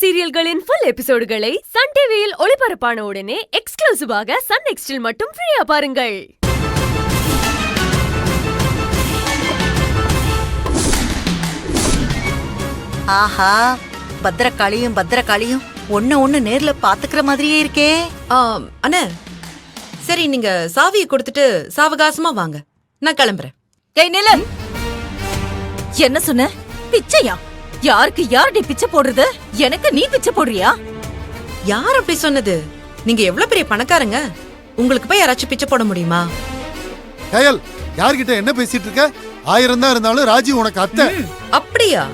சீரியல்களின் full எபிசோடுகளை Sun டிவியில் ஒளிபரப்பான உடனே எக்ஸ்க்ளூசிவாக சன் நெக்ஸ்டில் மட்டும் ஃப்ரீயா பாருங்கள். ஆஹா, பத்திரகாளியும் ஒண்ணு நேர்ல பாத்துக்கிற மாதிரியே இருக்கே. அண்ணே, சரி நீங்க சாவியை கொடுத்துட்டு சாவகாசமா வாங்க, நான் கிளம்புறேன். ஏய் நில, என்ன சொன்ன? பிச்சையா? யாருக்கு யாரடி பிச்சை போடுறது? எனக்கு நீ பிச்சை போடுறியா? யார் அப்படி சொன்னது? நீங்க எவ்வளவு பெரிய பணக்காரங்க, உங்களுக்கு போய் யாராச்சும் பிச்சை போட முடியுமா? கயல், யார்கிட்ட என்ன பேசிட்டு இருக்க? 1000 தான் இருந்தாலும் ராஜி உனக்கு அத்தை. அப்படியா?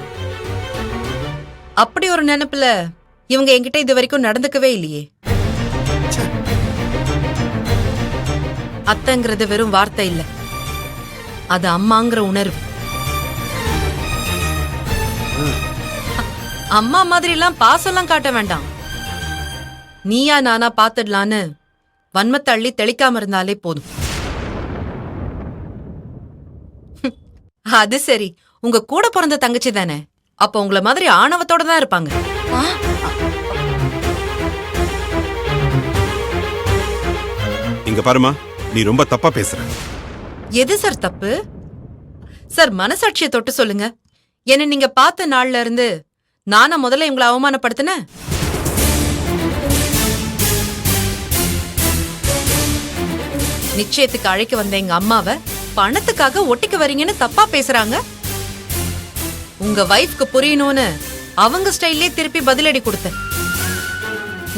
அப்படி ஒரு நினைப்புல இவங்க என்கிட்ட இது வரைக்கும் நடந்துக்கவே இல்லையே. அத்தைங்கிறது வெறும் வார்த்தை இல்ல, அது அம்மாங்கிற உணர்வு. அம்மா மாதிரி எல்லாம் பாசம்லாம் காட்ட வேண்டாம். நீயா நானா பாத்துடலான்னு வன்மத்தை அள்ளி தெளிக்காம இருந்தாலே போதும். அது சரி, உங்க கூட பிறந்த தங்கச்சி தானே, அப்ப உங்கள மாதிரி ஆணவத்தோட தான் இருப்பாங்க. இங்க பாருமா, நீ ரொம்ப தப்பா பேசுற. எது சார் தப்பு? சார், மனசாட்சியை தொட்டு சொல்லுங்க. என்ன நீங்க பார்த்த நாள்ல இருந்து நானா முதல்ல உங்களை அவமானப்படுத்தின? நிச்சயத்துக்கு அழைக்க வந்த எங்க அம்மாவை பணத்துக்காக ஒட்டிக்க வரீங்கன்னு தப்பா பேசுறாங்க. உங்க வைஃப்க்கு புரியணும்னு அவங்க ஸ்டைல்லே திருப்பி பதிலடி கொடுத்தேன்.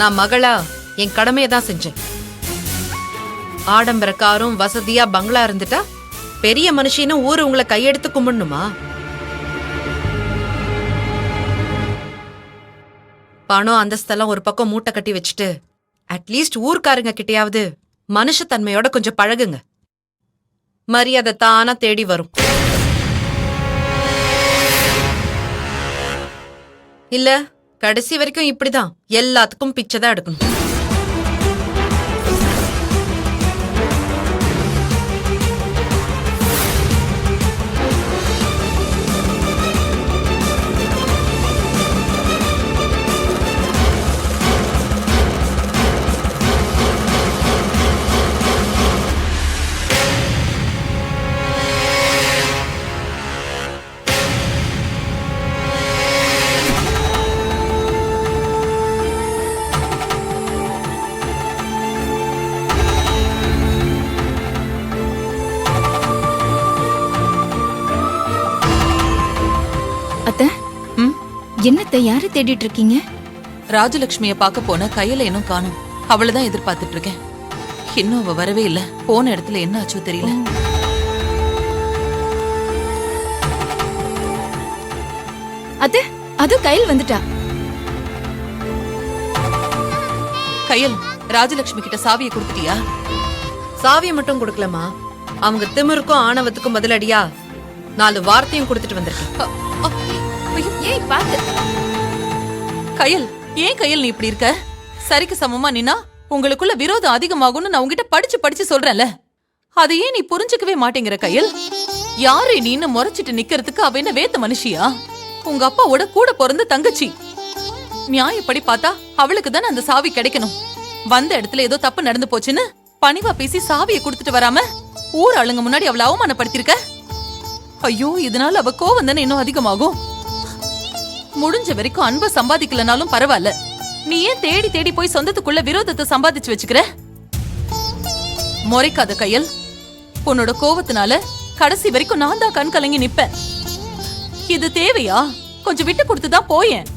நான் மகளா என் கடமையை தான் செஞ்சேன். ஆடம்பர காரும் வசதியா பங்களா இருந்துட்டா பெரிய மனுஷின்னு ஊரு உங்களை கையெடுத்து கும்பிடணுமா? பணம் அந்தஸ்தெல்லாம் ஒரு பக்கம் மூட்டை கட்டி வச்சுட்டு அட்லீஸ்ட் ஊர்க்காரங்க கிட்டையாவது மனுஷத்தன்மையோட கொஞ்சம் பழகுங்க. மரியாதை தானா தேடி வரும். இல்ல கடைசி வரைக்கும் இப்படிதான் எல்லாத்துக்கும் பிச்சைதான் எடுக்கணும். என்னத்தை யாரு தேடிட்டு இருக்கீங்க? ராஜலட்சுமிய பார்க்க போன கையில இன்னும் காணும். அவளதான் எதிர்பார்த்துட்டு இருக்கேன். இன்னும் அவ வரவே இல்ல. போன இடத்துல என்ன ஆச்சோ தெரியல. அது கையில் வந்துட்டா. கையல், ராஜலட்சுமி கிட்ட சாவியை கொடுத்துட்டியா? சாவியை மட்டும் கொடுக்கலமா, அவங்க திமிருக்கும் ஆணவத்துக்கும் பதிலடியா 4 வார்த்தையும் கொடுத்துட்டு வந்திருக்கேன். ஏய் பாத்து கையல், ஏன் கையல் நீ இப்படி இருக்க? சரிக்கு சமமா நின்னா உங்களுக்குள்ள விரோதம் அதிகமாகும்னு நான் உங்ககிட்ட படிச்சு சொல்றேன்ல, அது ஏன் நீ புரிஞ்சுக்கவே மாட்டேங்கிற கையல்? யாரு நீன்னு முறைச்சிட்டு நிக்கிறதுக்கு அவ என்ன வேத்த மனுஷியா? உங்க அப்பாவோட கூட பிறந்த தங்கச்சி. நியாயப்படி பார்த்தா அவளுக்கு தானே அந்த சாவி கிடைக்கணும். வந்த இடத்துல ஏதோ தப்பு நடந்து போச்சுன்னு பணிவா பேசி சாவியை கொடுத்துட்டு வராம ஊர் ஆளுங்க முன்னாடி அவளை அவமானப்படுத்திருக்க. ஐயோ, இதனால அவ கோவம் தானே இன்னும் அதிகமாகும். முடிஞ்ச வரைக்கும் அன்பை சம்பாதிக்கலனாலும் பரவாயில்ல, நீ ஏன் தேடி போய் சொந்தத்துக்குள்ள விரோதத்தை சம்பாதிச்சு வச்சுக்கிற? முறைக்காத கையல், உன்னோட கோவத்தினால கடைசி வரைக்கும் நான் தான் கண் கலங்கி நிப்பேன். இது தேவையா? கொஞ்சம் விட்டு கொடுத்துதான் போயேன்.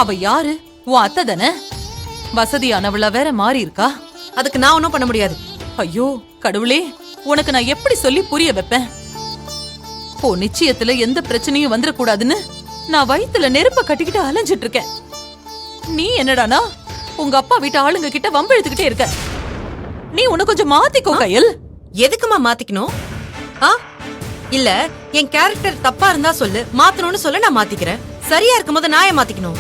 அவ யாரு? உன் அத்தை தானே? வசதியானவளா வேற மாறி இருக்கா. அதுக்கு நான் ஒன்னும் பண்ண முடியாது. ஐயோ கடவுளே, உனக்கு நான் எப்படி சொல்லி புரிய வைப்பேன்? ஓ, நிச்சயத்துல எந்த பிரச்சனையும் வந்துடக்கூடாதுன்னு நான் வயித்துல நெருப்ப கட்டிக்கிட்டு அலைஞ்சிட்டு இருக்கேன். நீ என்னடானா உங்க அப்பா வீட்டு ஆளுங்க கிட்ட வம்பு இழுத்துக்கிட்டே இருக்க. நீ உன்னை கொஞ்சம் மாத்திக்கோ கையல். எதுக்குமா மாத்திக்கணும்? இல்ல என் கேரக்டர் தப்பா இருந்தா சொல்லு, மாத்தணும்னு சொல்ல நான் மாத்திக்கிறேன். சரியா இருக்கும் போது நான் ஏன் மாத்திக்கணும்?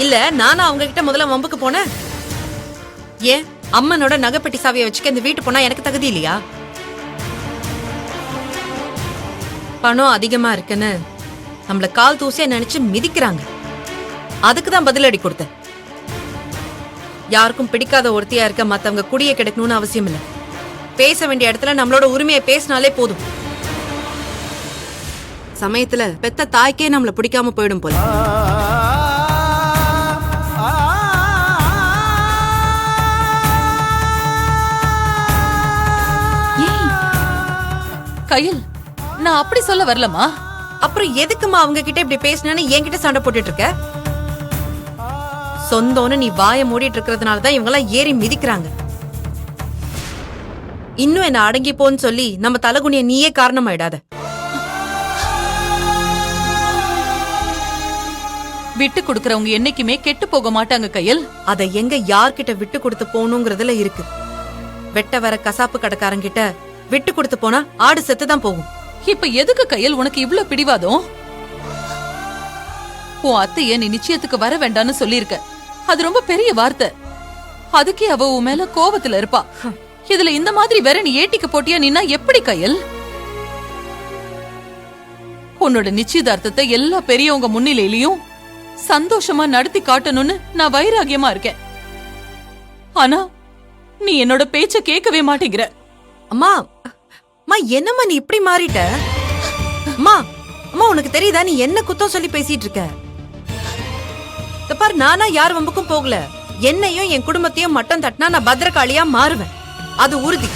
இல்ல நானா அவங்க கிட்ட முதல்ல வம்புக்கு போனேன்? ஏன் அம்மனோட நகைப்பெட்டி சாவியை வச்சுக்க இந்த வீட்டு போனா எனக்கு தகுதி இல்லையா? பணம் அதிகமா இருக்குன்னு நம்மள கால் தூசியா நினைச்சு மிதிக்கிறாங்க. அதுக்கு தான் பதிலடி கொடுத்தேன். யாருக்கும் பிடிக்காத ஒருத்தியா இருக்க மத்தவங்க குடிய கிடைக்கணும்னு அவசியம் இல்ல. பேச வேண்டிய இடத்துல நம்மளோட உரிமையை பேசினாலே போதும். சமயத்துல பெத்த தாய்க்கே நம்மள பிடிக்காம போயிடும் போல. கையல், நான் அப்படி சொல்ல வரலமா. அப்புறம் எதுக்குமா அவங்க கிட்ட இப்படி பேசினு என்கிட்ட சண்டை போட்டுட்டு இருக்க? சொந்தம்னு நீ வாய மூடிட்டு இருக்கிறதுனாலதான் இவங்க எல்லாம் ஏறி மிதிக்கிறாங்க. இன்னும் என்ன அடங்கி போன்னு சொல்லி நம்ம தலகுனிய நீயே காரணமாயிடாத. விட்டு கொடுக்கறவங்க என்னைக்குமே கெட்டு போக மாட்டாங்க கையல். அதை எங்க யார்கிட்ட விட்டு கொடுத்து போகணுங்கிறதுல இருக்கு. வெட்ட வர கசாப்பு கடைக்காரங்கிட்ட விட்டு கொடுத்து போனா ஆடு செத்துதான் போகும். இப்ப எதுக்கு கையல் உனக்கு இவ்ளோ பிடிவாதம்? உன் அத்தைய நீ நிச்சயத்துக்கு வர வேண்டாம்னு சொல்லிருக்க. அது ரொம்ப பெரிய வார்த்தை. அதுக்கே அவ உன் மேல கோபத்துல இருப்பா. இதுல இந்த மாதிரி வேற நீ ஏட்டிக்கு போட்டியா நின்னா எப்படி கையல்? உன்னோட நிச்சயதார்த்தத்தை எல்லா பெரியவங்க முன்னிலையிலயும் சந்தோஷமா நடத்தி காட்டணும்னு நான் வைராகியமா இருக்கேன். ஆனா நீ என்னோட பேச்ச கேட்கவே மாட்டேங்கிற. அம்மா அம்மா, என்னம்மா நீ இப்படி மாறிட்ட? அம்மா அம்மா, உனக்கு தெரியுதா நீ என்ன குத்தம் சொல்லி பேசிட்டு இருக்க? இத பாரு, நானா யார் வம்புக்கும் போகல. என்னையும் என் குடும்பத்தையும் மட்டம் தட்டினா நான் பத்திரகாளியா மாறுவேன். அது உறுதி.